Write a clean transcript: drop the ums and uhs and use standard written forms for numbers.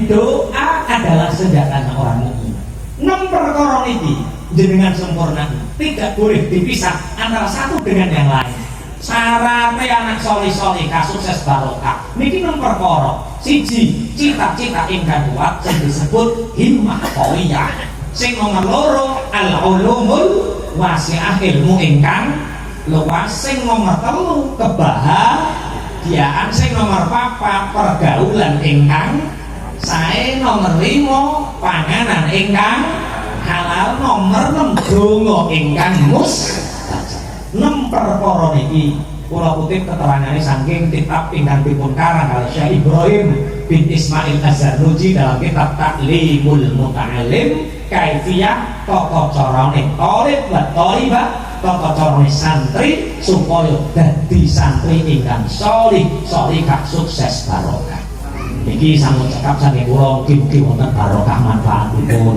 Doa adalah senjata orang mukmin. 6 perkara ini jenengan sempurna, tidak boleh dipisah antara satu dengan yang lain. Syaratnya anak solih-solih sukses barokah niki 6 perkara. Siji, cita-cita ingkang kuat sing disebut himmah qawiyah. Sing nomor loro, al-ulumul wasi'ah, ilmu ingkang luas. Sing nomor 3, kebahagiaan. Sing nomor 4, pergaulan ingkang sae. Nomor 5, panganan ingkang halal. Nomor 6, donga ingkang mustajab. 6 perkara niki kula kutip keterangannya saking kitab ingkang dipun karang oleh Syekh Ibrahim bin Ismail Az-Zarnuji dalam kitab Ta'limul Muta'allim, kaifiyah tata carane thalib wa thalibah, tata carane santri supaya dadi santri ingkang sholih sholihah sukses barokah. Iki sangun cekap saking kula, mugi-mugi wonten barokah manfaatipun.